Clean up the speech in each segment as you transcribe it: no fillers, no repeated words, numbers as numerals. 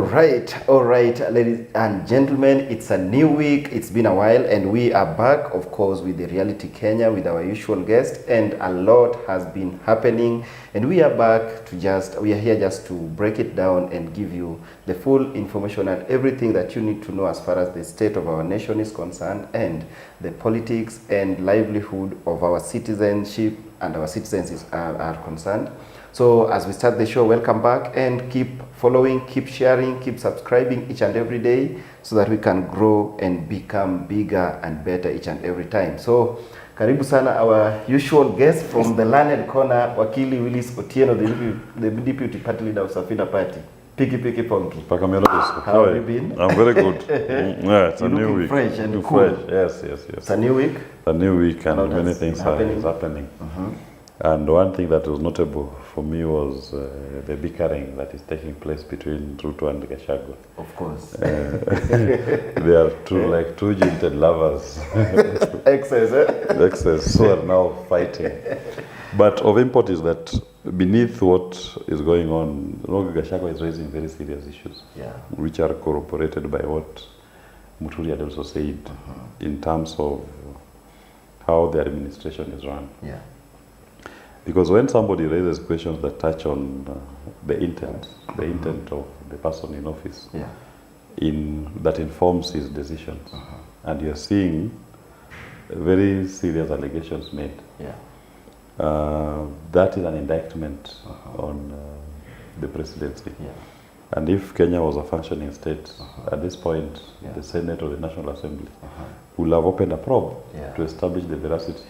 All right, ladies and gentlemen, it's a new week. It's been a while, and we are back, of course, with the Reality Kenya with our usual guest, and a lot has been happening. And we are back to we are here just to break it down and give you the full information and everything that you need to know as far as the state of our nation is concerned, and the politics and livelihood of our citizenship and our citizens are concerned. So as we start the show, welcome back, and keep following, keep sharing, keep subscribing each and every day so that we can grow and become bigger and better each and every time. So karibu sana our usual guest from the learned corner, Wakili Willis Otieno, the deputy party leader of Safina Party. Piki Ponki. How have you been? I'm very good. Yeah, it's a new week. Fresh and cool. Fresh. Yes. It's a new week. A new week, and many things are happening. And one thing that was notable for me was the bickering that is taking place between Ruto and Gachagua. Of course. They are two jilted lovers. Excess, who are now fighting. But of import is that beneath what is going on, Gachagua is raising very serious issues, which are corroborated by what Muturi had also said in terms of how the administration is run. Yeah. Because when somebody raises questions that touch on the intent of the person in office, that informs his decisions, and you're seeing very serious allegations made, that is an indictment on the presidency. And if Kenya was a functioning state, at this point, the Senate or the National Assembly will have opened a probe to establish the veracity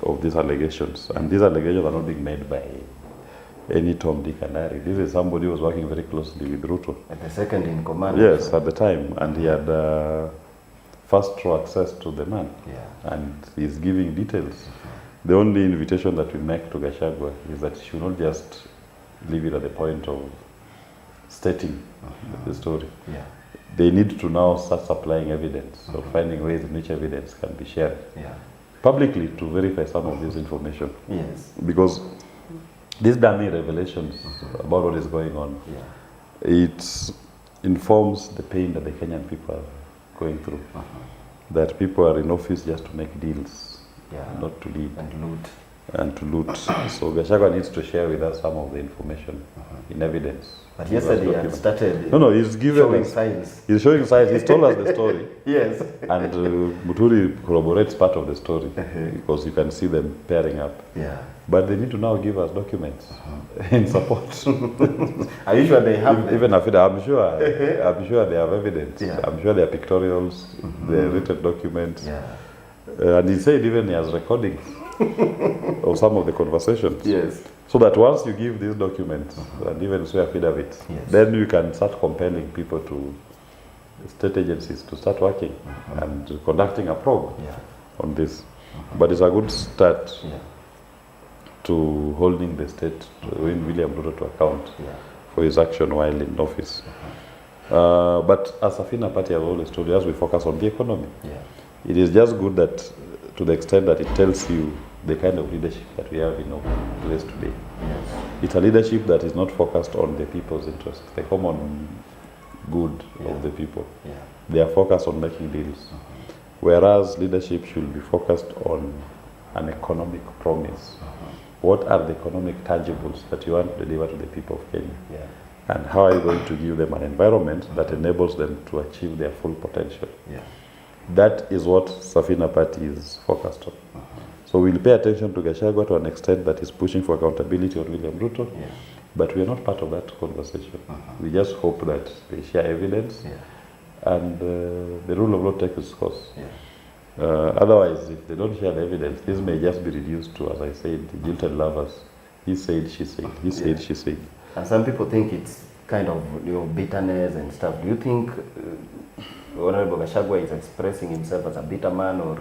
of these allegations. And these allegations are not being made by any Tom, Dick and Harry. This is somebody who was working very closely with Ruto. At the second in command. Yes, at the time. And he had first row access to the man. And he's giving details. The only invitation that we make to Gachagua is that she will not just leave it at the point of stating the story. They need to now start supplying evidence, or finding ways in which evidence can be shared publicly to verify some of this information. Yes. Because these damning revelations about what is going on, it informs the pain that the Kenyan people are going through. That people are in office just to make deals, not to lead. And to loot. So Gachagua needs to share with us some of the information in evidence. But yesterday he had started he's given showing signs. He's showing signs. He's told us the story. Yes. And Muturi corroborates part of the story because you can see them pairing up. But they need to now give us documents in support. Are you sure they have Even I'm sure they have evidence. I'm sure there are pictorials, there are written documents. And he said even he has recordings of some of the conversations. Yes. So that once you give these documents and even swear affidavits, then you can start compelling people to state agencies to start working and conducting a probe on this. But it's a good start to holding the state, to William Ruto to account for his action while in office. But as Safina Party, I've always told you, as we focus on the economy, it is just good that to the extent that it tells you the kind of leadership that we have in our place today. It's a leadership that is not focused on the people's interests, the common good of the people. They are focused on making deals. Whereas leadership should be focused on an economic promise. What are the economic tangibles that you want to deliver to the people of Kenya? And how are you going to give them an environment that enables them to achieve their full potential? That is what Safina Party is focused on. So we'll pay attention to Gachagua to an extent that is pushing for accountability on William Ruto, but we are not part of that conversation. We just hope that they share evidence and the rule of law takes its course. Otherwise, if they don't share the evidence, this may just be reduced to, as I said, the jilted lovers. He said, she said, he said, she said. And some people think it's kind of bitterness and stuff. Do you think Honorable Gachagua is expressing himself as a bitter man, or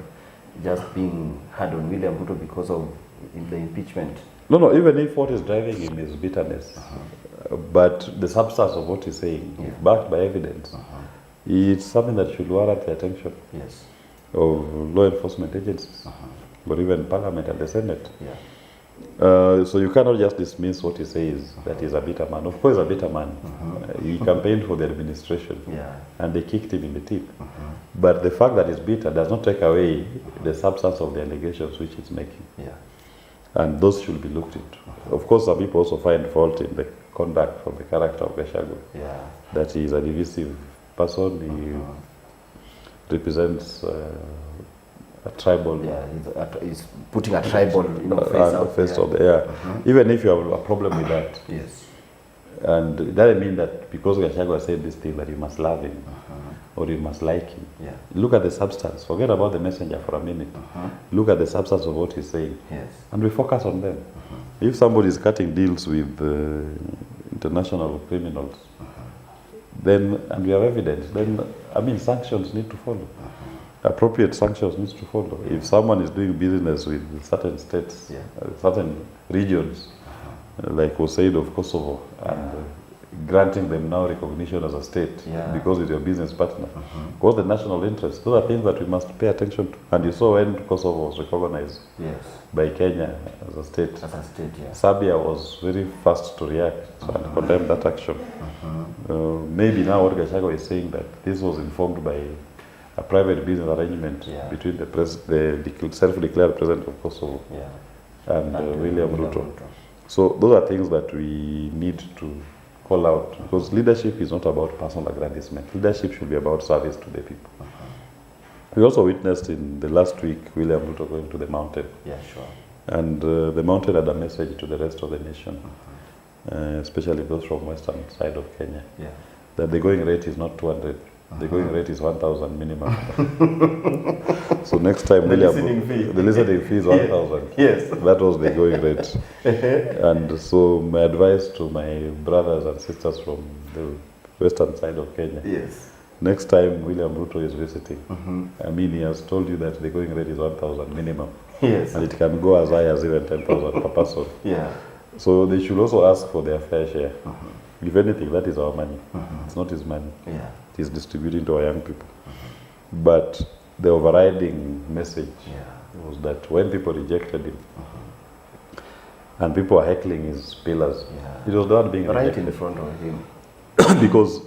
just being hard on William Ruto because of the impeachment? No, even if what is driving him is bitterness, but the substance of what he's saying, is backed by evidence, it's something that should warrant the attention of law enforcement agencies, or even Parliament and the Senate. So you cannot just dismiss what he says, that he's a bitter man. Of course, a bitter man. He campaigned for the administration, and they kicked him in the teeth. But the fact that he's bitter does not take away the substance of the allegations which he's making. And those should be looked into. Of course, some people also find fault in the conduct of the character of Gachagua. That he is a divisive person. He represents a tribal. He's putting a tribal, face out there. Even if you have a problem with that. And it doesn't mean that because Gachagua said this thing that you must love him or you must like him. Look at the substance. Forget about the messenger for a minute. Look at the substance of what he's saying. And we focus on them. If somebody is cutting deals with international criminals, then, and we have evidence, then, I mean, sanctions need to follow. Appropriate sanctions need to follow. If someone is doing business with certain states, certain regions, like was said of Kosovo, and granting them now recognition as a state because it's your business partner. What's the national interest? Those are things that we must pay attention to. And you saw when Kosovo was recognized by Kenya as a state. Serbia was very fast to react and condemn that action. Maybe now what Gachagua is saying that this was informed by a private business arrangement between the self-declared president of Kosovo and William Ruto. So those are things that we need to call out, because leadership is not about personal aggrandizement. Leadership should be about service to the people. We also witnessed in the last week William Ruto going to the mountain. And the mountain had a message to the rest of the nation, especially those from western side of Kenya, that the going rate is not 200. The going rate is 1,000 minimum. So next time, the listening fee is 1,000. That was the going rate. And so my advice to my brothers and sisters from the western side of Kenya, next time William Ruto is visiting, I mean, he has told you that the going rate is 1,000 minimum. And it can go as high as even 10,000 per person. So they should also ask for their fair share. If anything, that is our money. It's not his money. He's distributing to our young people. But the overriding message was that when people rejected him and people were heckling his pillars, it was not being right in front of him. Because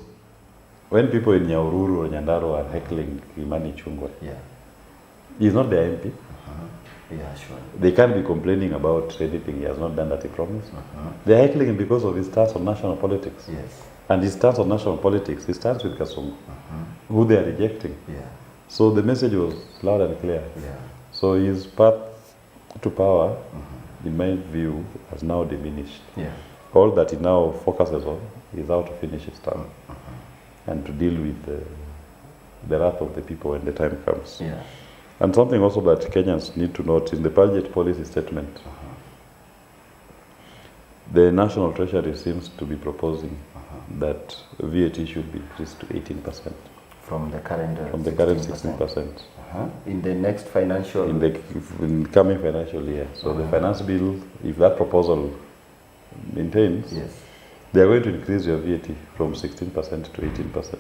when people in Nyahururu or Nyandarua are heckling Imani Chungwa, he's not their MP. They can't be complaining about anything he has not done that he promised. They're heckling him because of his stance on national politics. And his stance on national politics, he stands with Kasongo, who they are rejecting. So the message was loud and clear. So his path to power, in my view, has now diminished. All that he now focuses on is how to finish his term and to deal with the wrath of the people when the time comes. And something also that Kenyans need to note in the budget policy statement, the National Treasury seems to be proposing that VAT should be increased to 18%. From the current 16%. In the next financial... In the coming financial year. So the finance bill, if that proposal maintains, they are going to increase your VAT from 16% to 18%.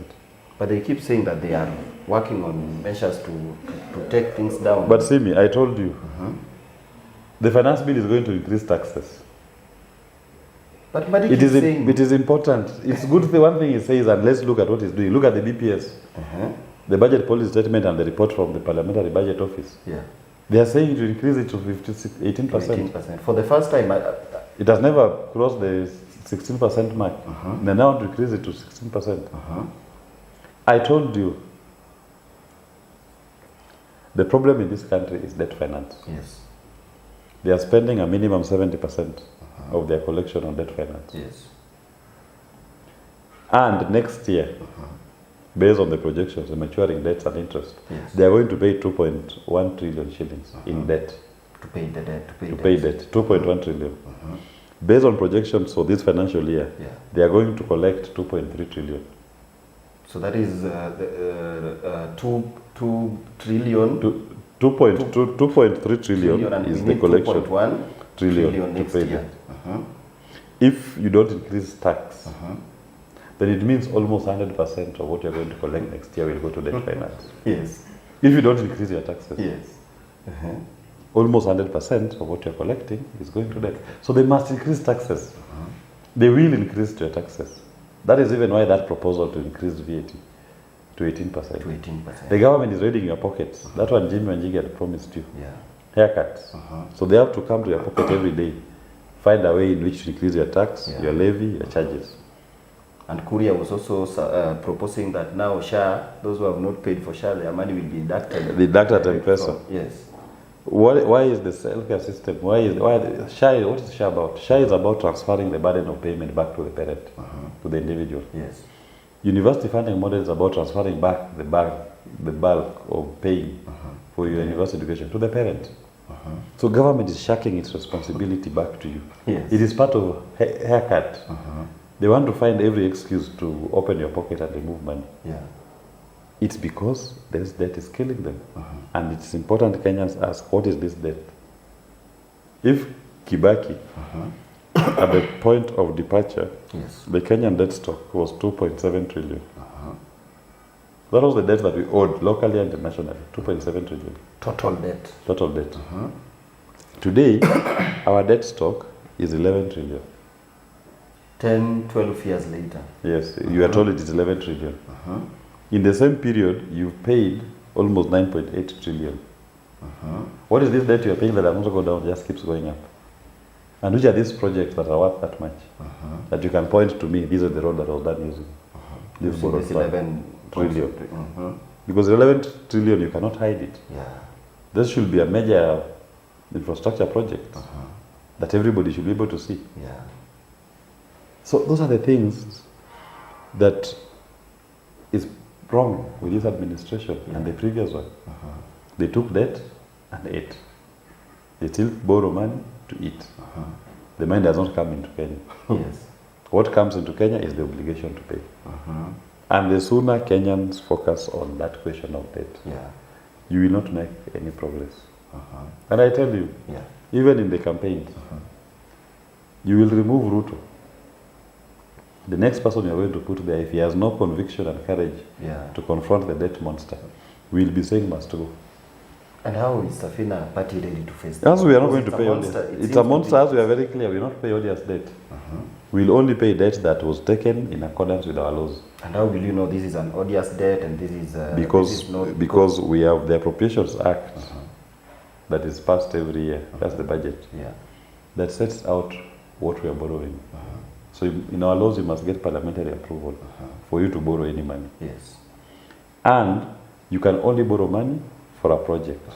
But they keep saying that they are working on measures to take things down. But see me, I told you, the finance bill is going to increase taxes. But it is important. It's good. The one thing he says, and let's look at what he's doing. Look at the BPS, the budget policy statement, and the report from the Parliamentary Budget Office. They are saying to increase it to 18%. For the first time, it has never crossed the 16% mark. They now want to increase it to 16%. I told you, the problem in this country is debt finance. They are spending a minimum 70% of their collection on debt finance. And next year, based on the projections, the maturing debts and interest, they are going to pay 2.1 trillion shillings in debt. To pay the debt. To pay debt, 2.1 trillion. Based on projections for this financial year, they are going to collect 2.3 trillion. So that is 2 trillion. 2.3 trillion is the collection. 2.1 trillion next year. If you don't increase tax, then it means almost 100% of what you're going to collect next year will go to debt finance. If you don't increase your taxes. almost 100% of what you're collecting is going to debt. So they must increase taxes. They will increase your taxes. That is even why that proposal to increase VAT to 18%. To 18%. The government is raiding your pockets. That one Jimmy and Jiggy had promised you. Yeah. Haircuts. So they have to come to your pocket every day, find a way in which to increase your tax, your levy, your charges. And Korea was also proposing that now SHA, those who have not paid for SHA, their money will be deducted. Deducted 10%. Yes. Why is the healthcare system? SHA? What is SHA about? SHA is about transferring the burden of payment back to the parent, to the individual. Yes. University funding model is about transferring back the bulk of paying for your university education to the parent. So government is shirking its responsibility back to you. Yes. It is part of haircut. They want to find every excuse to open your pocket and remove money. Yeah. It's because this debt is killing them. And it's important Kenyans ask, what is this debt? If Kibaki, at the point of departure, the Kenyan debt stock was 2.7 trillion. That was the debt that we owed locally and internationally, 2.7 trillion. Total debt. Total debt. Today, our debt stock is 11 trillion. 10, 12 years later. Yes, you are told it is 11 trillion. In the same period, you've paid almost 9.8 trillion. What is this debt you are paying that does not go down, just keeps going up? And which are these projects that are worth that much? That you can point to me, these are the road that was done using. This borrowed 11 trillion. Because 11 trillion, you cannot hide it. Yeah. This should be a major infrastructure project that everybody should be able to see. Yeah. So those are the things that is wrong with this administration and the previous one. They took debt and ate. They still borrow money to eat. The money does not come into Kenya. Yes. What comes into Kenya is the obligation to pay. And the sooner Kenyans focus on that question of debt, you will not make any progress. And I tell you, even in the campaigns, you will remove Ruto. The next person you're going to put there, if he has no conviction and courage to confront the debt monster, will be saying must go. And how is Safina party ready to face that? As we are not going to pay odious. It's a monster, as we are very clear, we will not pay odious debt. We'll only pay debt that was taken in accordance with our laws. And how will you know this is an odious debt and this is because we have the Appropriations Act that is passed every year. That's the budget. That sets out what we are borrowing. So in our laws, you must get parliamentary approval for you to borrow any money. Yes. And you can only borrow money for a project.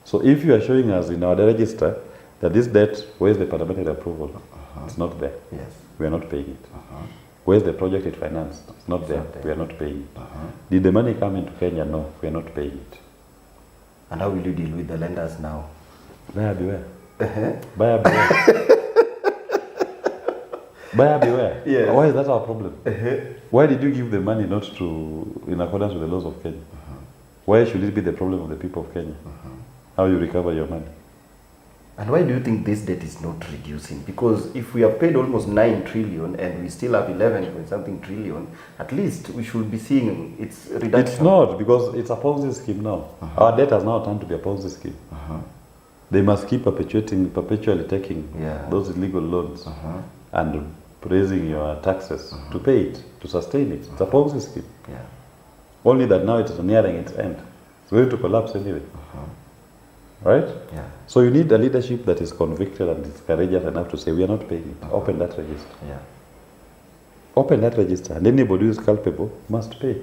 So if you are showing us in our register that this debt, where is the parliamentary approval? It's not there. Yes. We are not paying it. Where's the project it financed? It's not there. We are not paying it. Did the money come into Kenya? No, we are not paying it. And how will you deal with the lenders now? Buyer beware. Buyer beware. Buyer beware. Yes. Why is that our problem? Why did you give the money not to in accordance with the laws of Kenya? Why should it be the problem of the people of Kenya? How you recover your money? And why do you think this debt is not reducing? Because if we have paid almost 9 trillion and we still have 11 point something trillion, at least we should be seeing its reduction. It's not, because it's a Ponzi scheme now. Our debt has now turned to be a Ponzi scheme. They must keep perpetually taking those illegal loans and raising your taxes to pay it, to sustain it. It's a Ponzi scheme. Only that now it's nearing its end. It's going to collapse anyway. Right? So you need a leadership that is convicted and is courageous enough to say, we are not paying it. Open that register. Open that register. And anybody who is culpable must pay.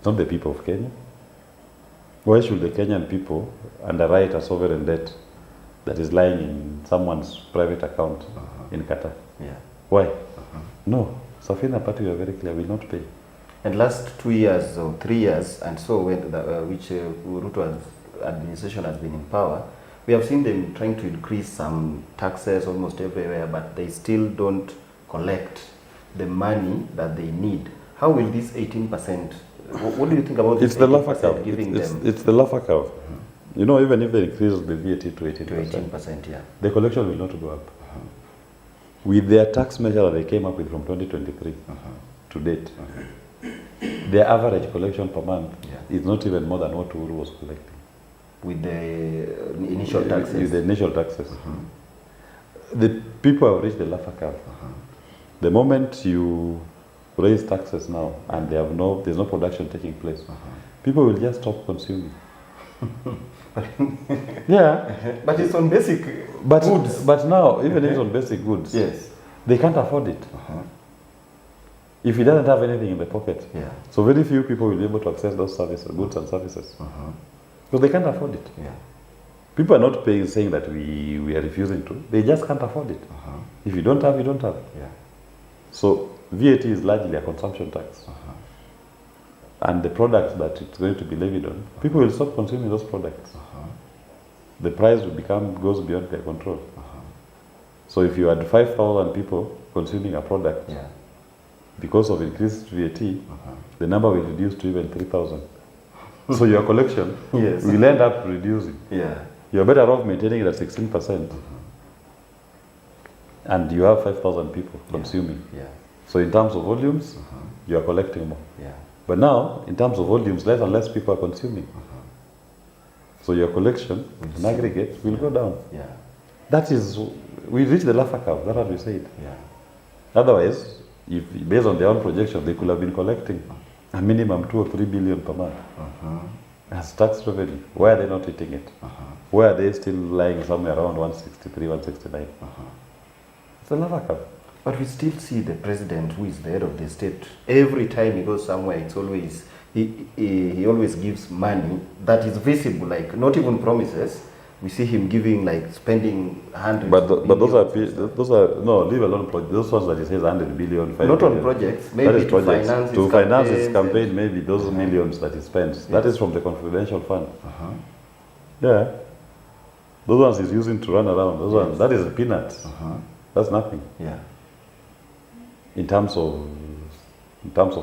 Not the people of Kenya. Why should the Kenyan people underwrite a sovereign debt that is lying in someone's private account in Qatar? Why? No. Safina party, we are very clear, will not pay. And last 2 years or 3 years, and so when which Ruto administration has been in power, we have seen them trying to increase some taxes almost everywhere, but they still don't collect the money that they need. How will this 18%, what do you think about this? It's the Laffer curve. It's the Laffer curve. You know, even if they increase the VAT to 18%, the collection will not go up. With their tax measure that they came up with from 2023 to date, their average collection per month is not even more than what Uhuru was collecting. with the initial taxes. With the initial taxes. The people have reached the laugher curve. The moment you raise taxes now and there's no production taking place, people will just stop consuming. Yeah. But it's on basic goods. But now, even if it's on basic goods, yes, they can't afford it. If he doesn't have anything in the pocket. Yeah. So very few people will be able to access those services, goods and services. Because they can't afford it. Yeah. People are not saying that we are refusing to. They just can't afford it. If you don't have, you don't have. Yeah. So VAT is largely a consumption tax. And the products that it's going to be levied on, people will stop consuming those products. The price will goes beyond their control. So if you had 5,000 people consuming a product, because of increased VAT, the number will reduce to even 3,000. So your collection will end up reducing. Yeah. You're better off maintaining it at 16%. And you have 5,000 people consuming. Yeah. So in terms of volumes, you are collecting more. Yeah. But now, in terms of volumes, less and less people are consuming. So your collection, in aggregate, will go down. Yeah. That is, we reached the laugher curve. That's what we said. Yeah. Otherwise, if based on their own projection, they could have been collecting a minimum 2 or 3 billion per month as tax revenue. Why are they not eating it? Why are they still lying somewhere around 163, 169? It's a laugher curve. But we still see the president, who is the head of the state, every time he goes somewhere, it's always he always gives money that is visible, like not even promises. We see him giving, like, spending hundreds. But those are no, leave alone projects. Those ones that he says 100 billion, 5 not billion. On projects, maybe to projects. finance his campaign, maybe those millions that he spends. Yes. That is from the confidential fund. Yeah, those ones he's using to run around. Those ones, that is peanuts. That's nothing. Yeah. In terms of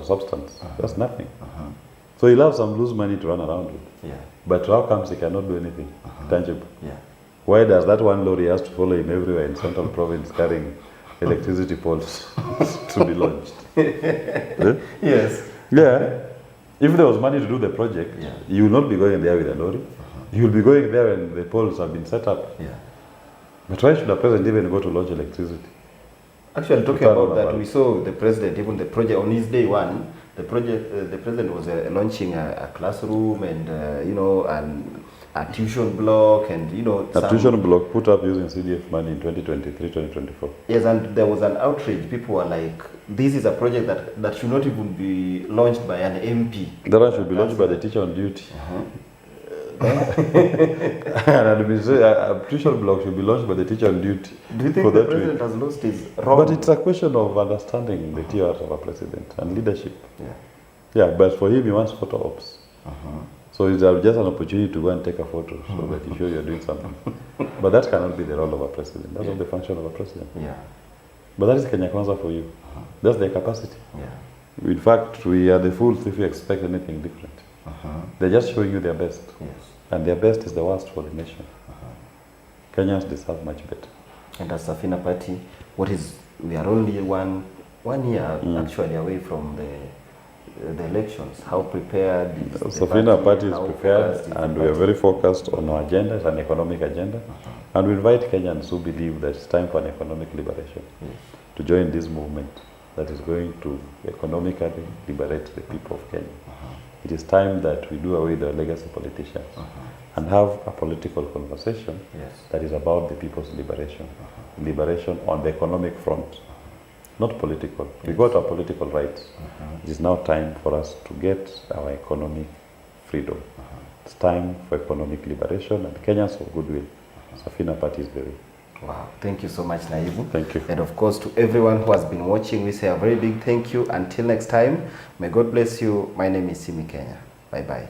substance, that's nothing. So he'll have some loose money to run around with. Yeah. But how comes he cannot do anything tangible? Yeah. Why does that one lorry has to follow him everywhere in Central Province carrying electricity poles to be launched? Yes. Yeah. If there was money to do the project, you will not be going there with a lorry. You will be going there when the poles have been set up. Yeah. But why should a president even go to launch electricity? Actually, talking about that, we saw the president, even the project on his day one, the president was launching a classroom and, a tuition block and, a tuition block put up using CDF money in 2023, 2024. Yes, and there was an outrage. People were like, this is a project that should not even be launched by an MP. That one should be launched by the teacher on duty. A tuition block should be launched by the teacher on duty. Do you think the president has lost his role? But it's a question of understanding the tier of a president and leadership. Yeah. Yeah, but for him, he wants photo ops. So it's just an opportunity to go and take a photo so that you show you're doing something. But that cannot be the role of a president. That's not the function of a president. Yeah. But that is Kenya Kwanza for you. That's their capacity. Yeah. In fact, we are the fools if we expect anything different. They're just showing you their best. Yes. And their best is the worst for the nation. Kenyans deserve much better. And as Safina Party, we are only one year actually away from the elections. How prepared is Safina Party is prepared, and we are very focused on our agenda. It's an economic agenda. And we invite Kenyans who believe that it's time for an economic liberation to join this movement that is going to economically liberate the people of Kenya. It is time that we do away with the legacy politicians and have a political conversation that is about the people's liberation. Liberation on the economic front, not political. We got our political rights. It is now time for us to get our economic freedom. It's time for economic liberation, and Kenyans of goodwill. Safina Party is very. Wow, thank you so much, Naibu. Thank you. And of course, to everyone who has been watching, we say a very big thank you. Until next time, may God bless you. My name is Simi Kenya. Bye-bye.